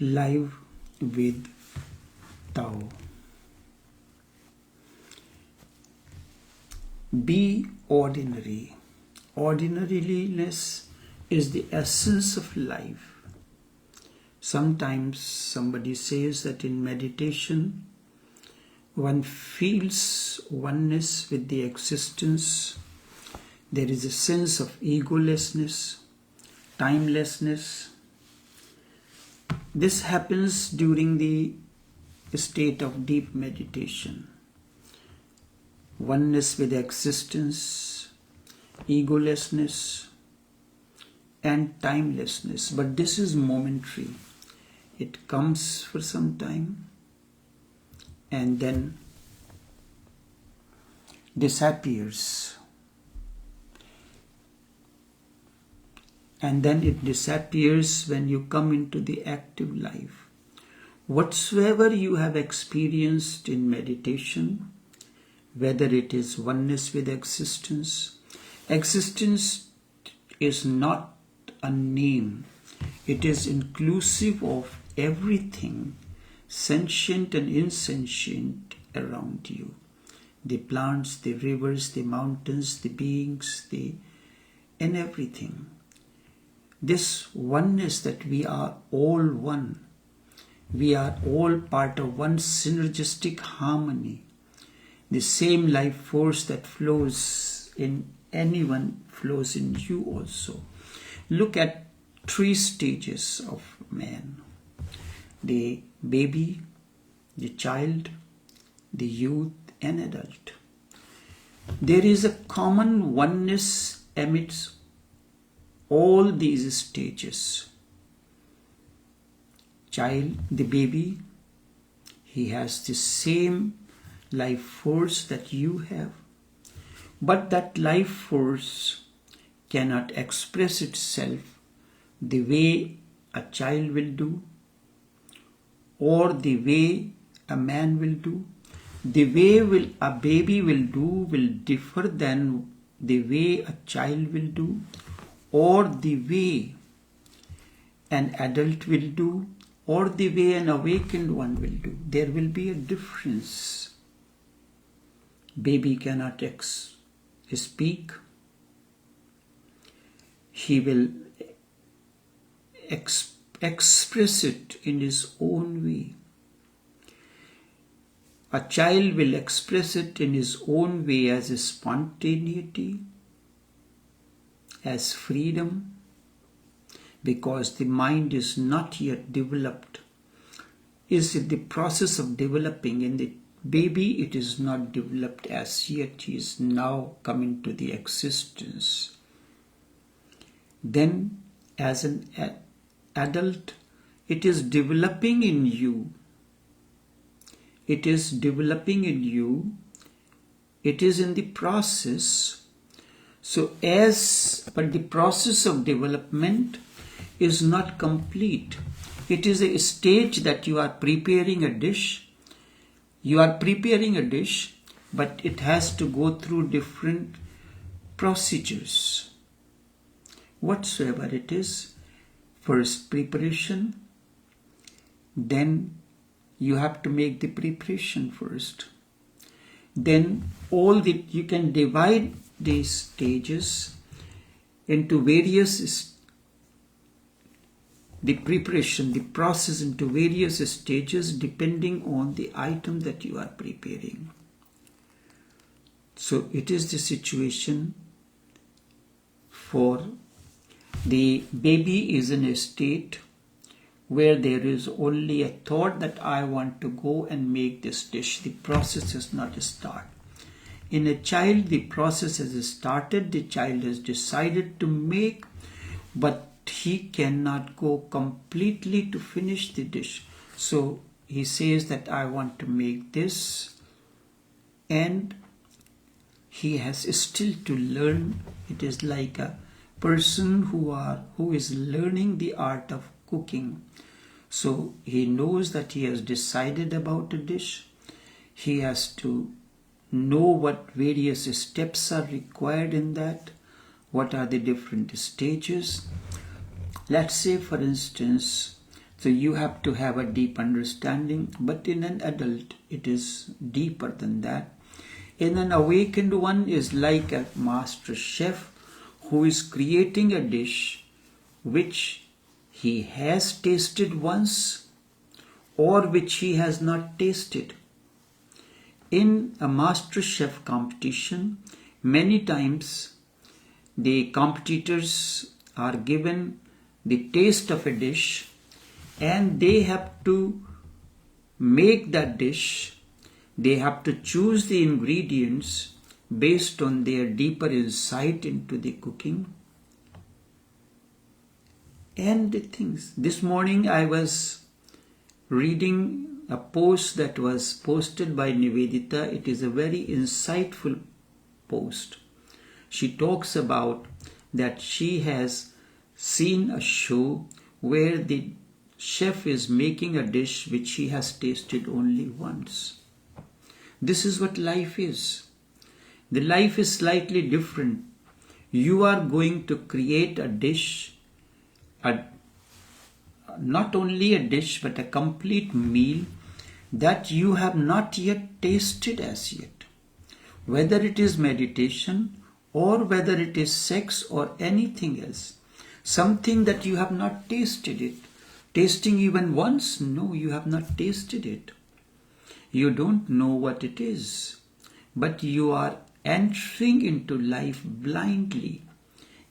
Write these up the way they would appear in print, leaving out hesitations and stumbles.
live with Tao. Be ordinary. Ordinariness is the essence of life. Sometimes somebody says that in meditation one feels oneness with the existence. There is a sense of egolessness, timelessness. This happens during the state of deep meditation. Oneness with existence, egolessness, and timelessness. But this is momentary. It comes for some time and then disappears. And then it disappears when you come into the active life. Whatsoever you have experienced in meditation, whether it is oneness with existence, existence is not a name. It is inclusive of everything sentient and insentient around you. The plants, the rivers, the mountains, the beings, and everything. This oneness that we are all one. We are all part of one synergistic harmony. The same life force that flows in anyone flows in you also. Look at 3 stages of man. The baby, the child, the youth and adult. There is a common oneness amidst all these stages. Child, the baby, he has the same life force that you have. But that life force cannot express itself the way a child will do, or the way a man will do. The way a baby will do will differ than the way a child will do, or the way an adult will do, or the way an awakened one will do. There will be a difference. Baby cannot speak. He will express it in his own way. A child will express it in his own way as a spontaneity, as freedom, because the mind is not yet developed. Is in the process of developing. In the baby, it is not developed as yet. He is now coming to the existence. Then, as an adult, it is developing in you. It is developing in you. It is in the process. But the process of development is not complete. It is a stage that you are preparing a dish. You are preparing a dish, but it has to go through different procedures. Whatsoever it is, first preparation, then you have to make the preparation first. Then you can divide these stages into various, the preparation, the process into various stages depending on the item that you are preparing. So it is the situation for the baby is in a state where there is only a thought that I want to go and make this dish. The process has not started. In a child, the process has started. The child has decided to make, but he cannot go completely to finish the dish. So he says that I want to make this, and he has still to learn. It is like a person who is learning the art of cooking. So he knows that he has decided about a dish. He has to know what various steps are required in that, what are the different stages. Let's say, for instance, So you have to have a deep understanding, but in an adult it is deeper than that. In an awakened one is like a master chef who is creating a dish which he has tasted once or which he has not tasted. In a master chef competition, many times the competitors are given the taste of a dish and they have to make that dish. They have to choose the ingredients based on their deeper insight into the cooking and the things. This morning I was reading a post that was posted by Nivedita. It is a very insightful post. She talks about that she has seen a show where the chef is making a dish which he has tasted only once. This is what life is. The life is slightly different. You are going to create a dish, not only a dish but a complete meal that you have not yet tasted as yet. Whether it is meditation or whether it is sex or anything else, something that you have not tasted it. Tasting even once? No, you have not tasted it. You don't know what it is, but you are entering into life blindly.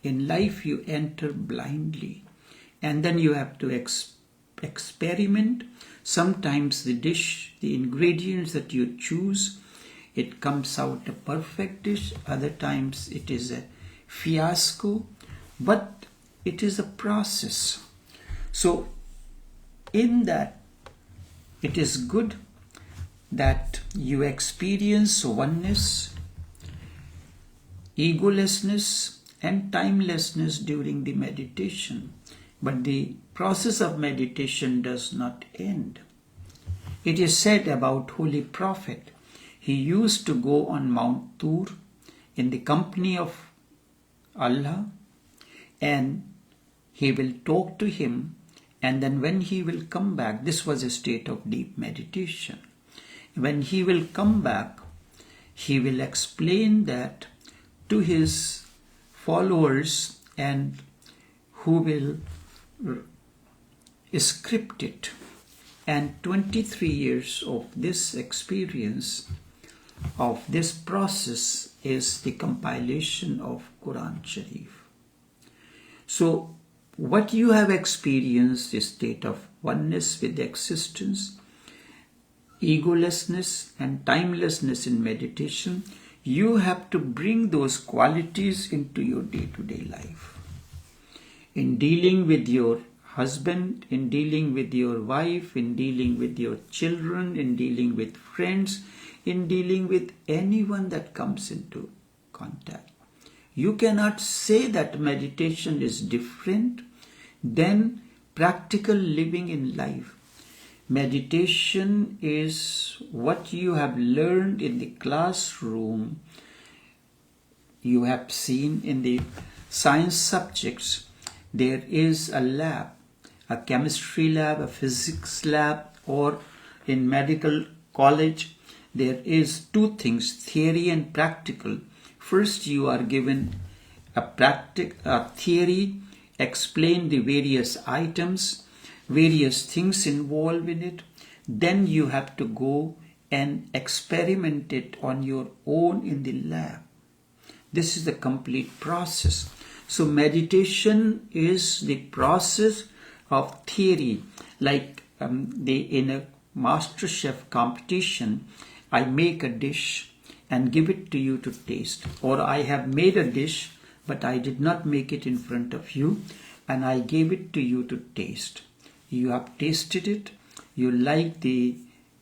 In life you enter blindly, and then you have to experiment. Sometimes the dish, the ingredients that you choose, it comes out a perfect dish. Other times it is a fiasco, but it is a process. So in that, it is good that you experience oneness, egolessness and timelessness during the meditation. But the process of meditation does not end. It is said about Holy Prophet, he used to go on Mount Tur in the company of Allah, and he will talk to him, and then when he will come back, this was a state of deep meditation. When he will come back, he will explain that to his followers and who will script it. And 23 years of this experience, of this process, is the compilation of Quran Sharif. So what you have experienced is state of oneness with existence, egolessness and timelessness in meditation. You have to bring those qualities into your day-to-day life. In dealing with your husband, in dealing with your wife, in dealing with your children, in dealing with friends, in dealing with anyone that comes into contact. You cannot say that meditation is different than practical living in life. Meditation is what you have learned in the classroom. You have seen in the science subjects, there is a lab, a chemistry lab, a physics lab, or in medical college, there is two things, theory and practical. First, you are given a theory, explain the various items, various things involved in it. Then you have to go and experiment it on your own in the lab. This is the complete process. So meditation is the process of theory. Like in a master chef competition, I make a dish and give it to you to taste. Or I have made a dish, but I did not make it in front of you, and I gave it to you to taste. You have tasted it, you like the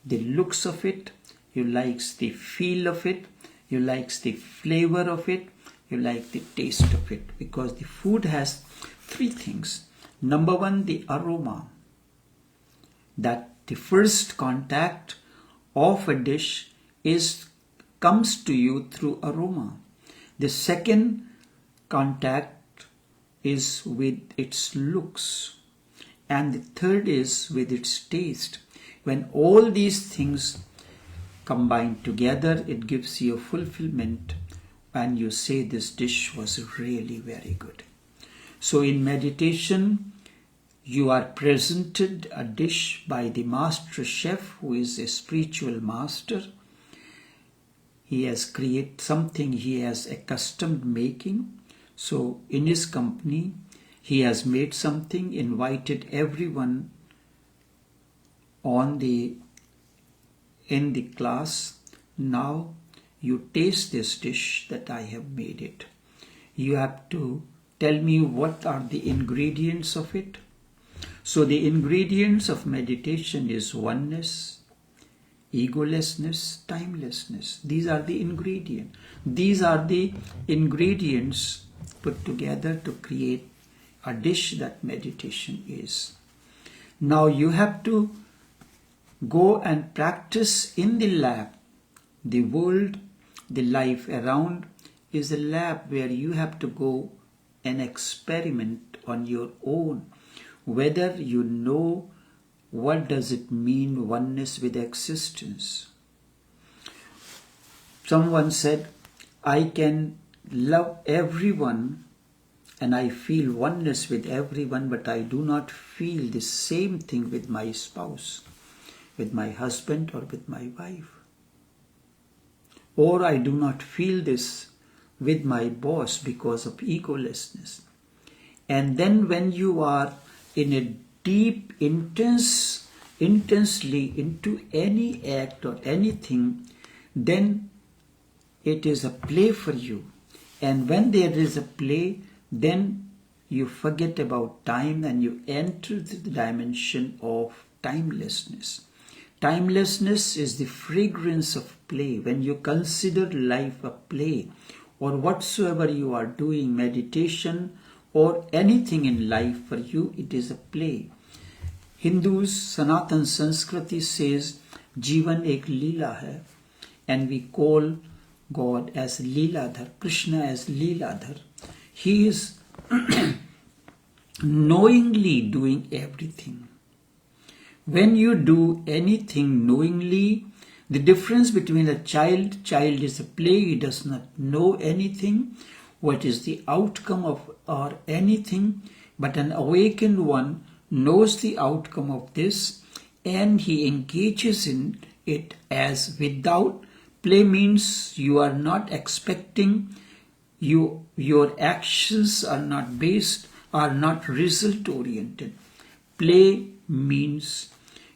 looks of it, you like the feel of it, you like the flavor of it, you like the taste of it. Because the food has three things. Number one, the aroma. That the first contact of a dish comes to you through aroma. The second contact is with its looks. and the third is with its taste. When all these things combine together, it gives you a fulfillment and you say this dish was really very good. So in meditation, you are presented a dish by the master chef who is a spiritual master. He has created something he has accustomed making. So in his company, he has made something, invited everyone in the class. Now you taste this dish that I have made it. You have to tell me what are the ingredients of it. So the ingredients of meditation is oneness, egolessness, timelessness. These are the ingredients. These are the ingredients put together to create a dish that meditation is. Now you have to go and practice in the lab. The world, the life around is a lab where you have to go and experiment on your own whether you know what does it mean oneness with existence. Someone said, I can love everyone and I feel oneness with everyone, but I do not feel the same thing with my spouse, with my husband or with my wife. Or I do not feel this with my boss because of egolessness. And then when you are in a deep, intensely into any act or anything, then it is a play for you. And when there is a play, then you forget about time and you enter the dimension of timelessness. Timelessness is the fragrance of play. When you consider life a play, or whatsoever you are doing, meditation or anything in life, for you it is a play. Hindus, Sanatan Sanskriti says, Jivan ek Leela hai, and we call God as Leeladhar, Krishna as Leeladhar. He is knowingly doing everything. When you do anything knowingly, the difference between a child is a play, he does not know anything, what is the outcome of or anything, but an awakened one knows the outcome of this and he engages in it as without. Play means you are not expecting, your actions are not result oriented. Play means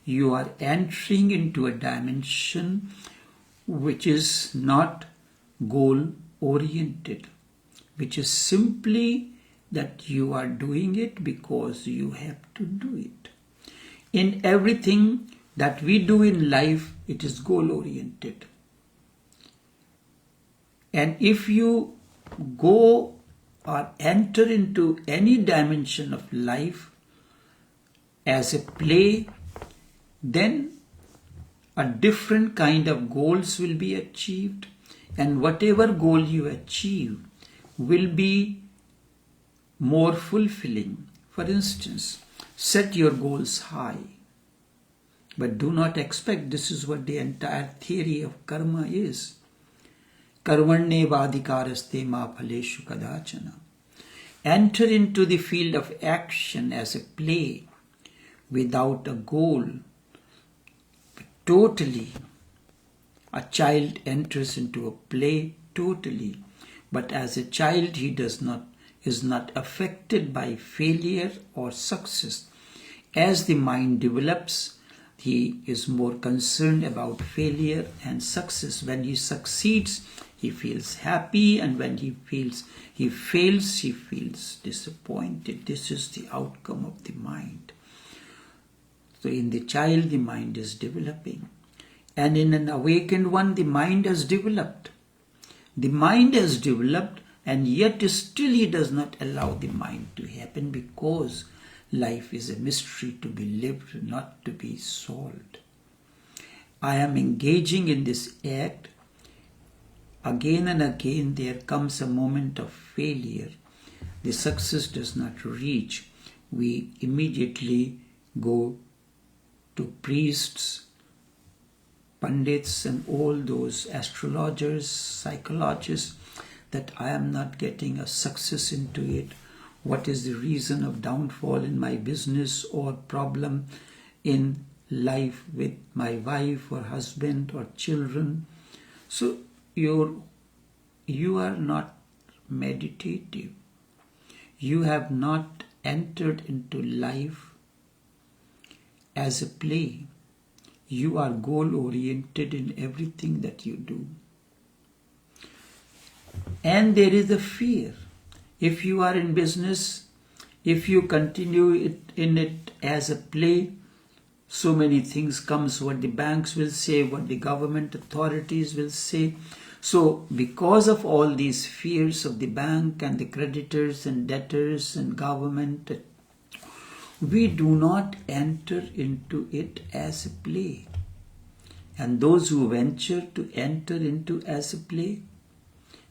you are entering into a dimension which is not goal oriented, which is simply that you are doing it because you have to do it. In everything that we do in life, it is goal oriented. And if you go or enter into any dimension of life as a play, then a different kind of goals will be achieved, and whatever goal you achieve will be more fulfilling. For instance, set your goals high, but do not expect this is what the entire theory of karma is. Karmanye vadikaraste ma phaleshu kadachana. Enter into the field of action as a play without a goal. Totally. A child enters into a play totally, but as a child he is not affected by failure or success. As the mind develops, he is more concerned about failure and success. When he succeeds, he feels happy, and when he fails, he feels disappointed. This is the outcome of the mind. So in the child, the mind is developing. And in an awakened one, the mind has developed. The mind has developed, and yet still he does not allow the mind to happen, because life is a mystery to be lived, not to be solved. I am engaging in this act. Again and again there comes a moment of failure. The success does not reach. We immediately go to priests, pundits and all those astrologers, psychologists, that I am not getting a success into it. What is the reason of downfall in my business or problem in life with my wife or husband or children? So you are not meditative. You have not entered into life as a play. You are goal-oriented in everything that you do. And there is a fear. If you are in business, if you continue in it as a play, so many things comes, what the banks will say, what the government authorities will say. So because of all these fears of the bank and the creditors and debtors and government, we do not enter into it as a play. And those who venture to enter into as a play,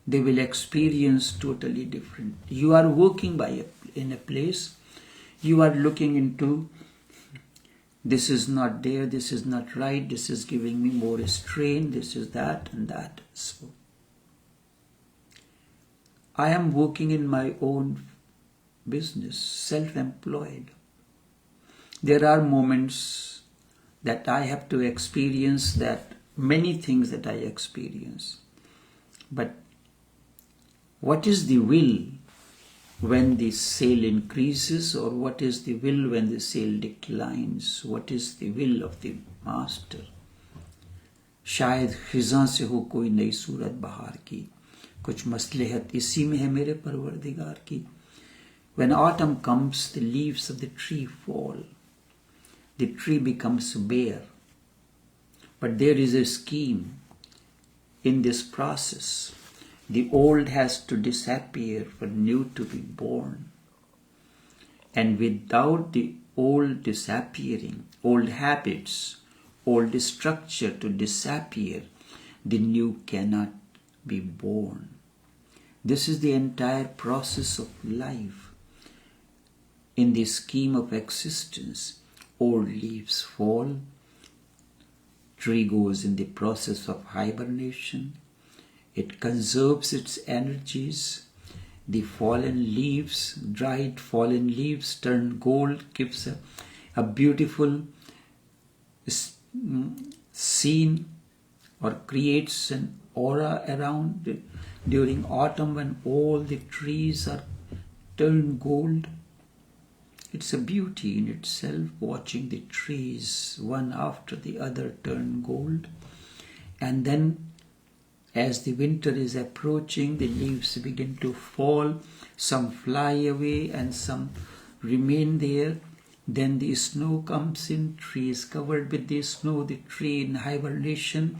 they will experience totally different. You are working in a place, you are looking into, this is not there, this is not right, this is giving me more strain, this is that and that. So I am working in my own business, self-employed. There are moments that I have to experience that, many things that I experience. But what is the will when the sale increases, or what is the will when the sale declines? What is the will of the master? शायद खिज़ां से हो कोई नई सूरत बहार की, कुछ मसलहत इसी में है मेरे परवरदिगार की. When autumn comes, the leaves of the tree fall. The tree becomes bare. But there is a scheme in this process. The old has to disappear for new to be born. And without the old disappearing, old habits, old structure to disappear, the new cannot be born. This is the entire process of life. In the scheme of existence, old leaves fall, tree goes in the process of hibernation, it conserves its energies, the fallen leaves, dried fallen leaves turn gold, gives a beautiful scene or creates an aura around it. During autumn, when all the trees are turned gold, it's a beauty in itself, watching the trees one after the other turn gold. And then as the winter is approaching, the leaves begin to fall, some fly away and some remain there. Then the snow comes in, tree is covered with the snow, the tree in hibernation,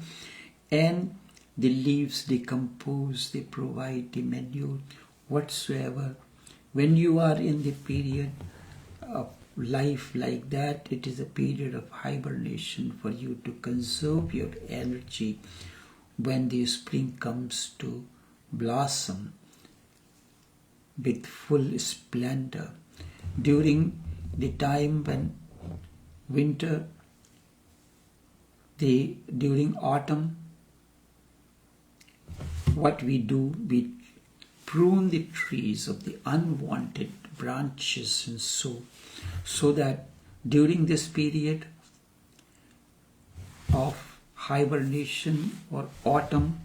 and the leaves decompose, they provide the manure whatsoever. When you are in the period of life like that, it is a period of hibernation for you to conserve your energy when the spring comes to blossom with full splendor. During the time when winter, during autumn, what we do, we prune the trees of the unwanted branches and so that during this period of hibernation or autumn,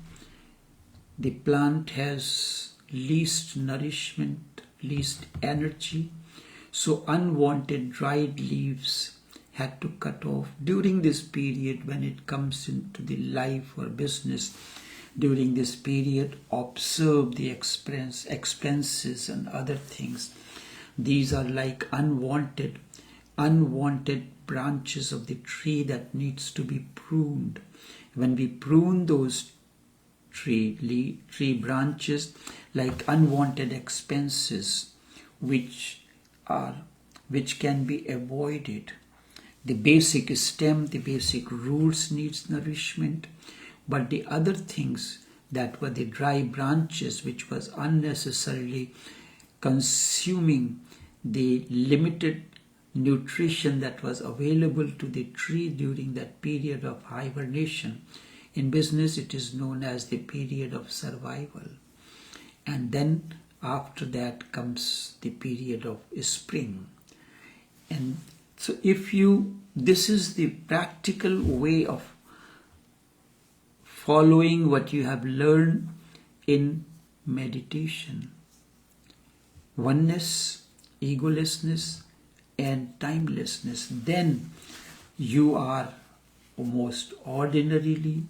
the plant has least nourishment, least energy. So unwanted dried leaves had to cut off. During this period, when it comes into the life or business, during this period, observe the expenses and other things. These are like unwanted branches of the tree that needs to be pruned. When we prune those tree branches, like unwanted expenses, which can be avoided. The basic stem, the basic roots needs nourishment, but the other things that were the dry branches, which was unnecessarily consuming the limited nutrition that was available to the tree during that period of hibernation. In business, it is known as the period of survival. And then after that comes the period of spring. And so this is the practical way of following what you have learned in meditation. Oneness, egolessness, and timelessness. Then you are almost ordinary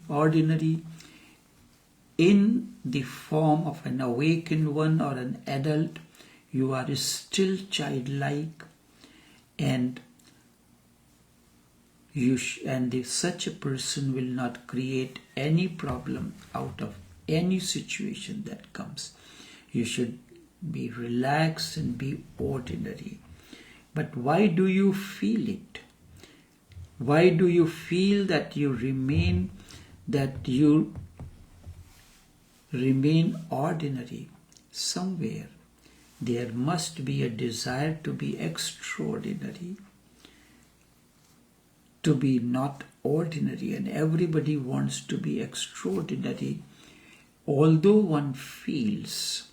in the form of an awakened one or an adult. You are still childlike, and such a person will not create any problem out of any situation that comes. You should be relaxed and be ordinary. But why do you feel it? Why do you feel that you remain ordinary? Somewhere there must be a desire to be extraordinary, to be not ordinary, and everybody wants to be extraordinary. Although one feels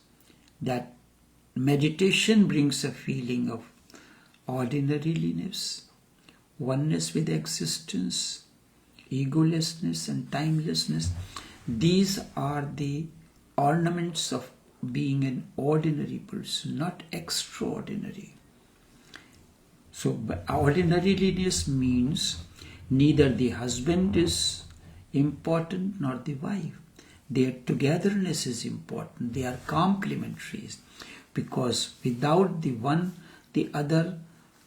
that meditation brings a feeling of ordinariness, oneness with existence, egolessness and timelessness. These are the ornaments of being an ordinary person, not extraordinary. So ordinariness means neither the husband is important nor the wife. Their togetherness is important. They are complementary, because without the one, the other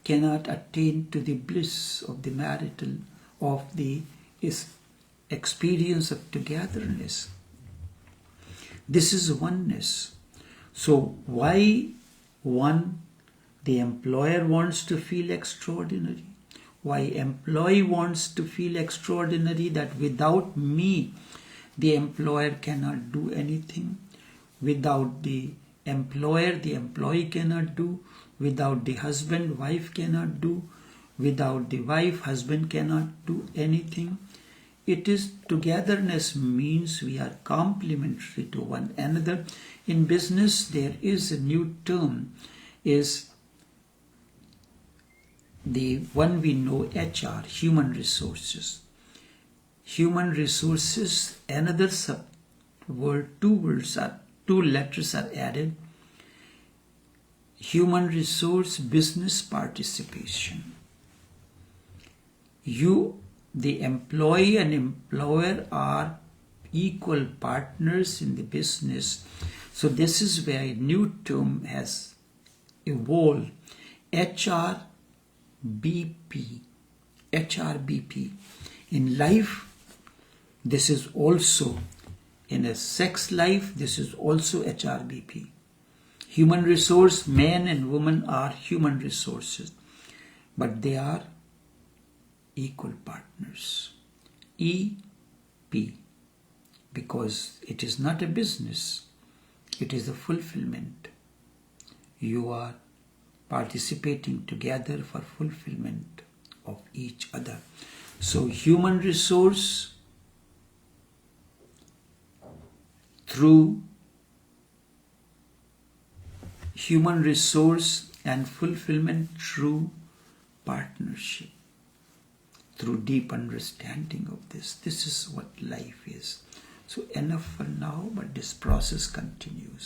cannot attain to the bliss of the marital, of the experience of togetherness. This is oneness. So why the employer wants to feel extraordinary? Why employee wants to feel extraordinary, that without me, the employer cannot do anything. Without the employer, the employee cannot do. Without the husband, wife cannot do. Without the wife, husband cannot do anything. It is togetherness, means we are complementary to one another. In business, there is a new term, is the one we know, HR, human resources. Human resources, another two letters are added. Human resource, business participation. The employee and employer are equal partners in the business. So this is where a new term has evolved. HRBP. In life, this is also, in a sex life, this is also HRBP. Human resource, man and woman are human resources, but they are equal partners. EP, because it is not a business, it is a fulfillment. You are participating together for fulfillment of each other. So human resource through human resource and fulfillment through partnership, through deep understanding of this. This is what life is. So enough for now, but this process continues.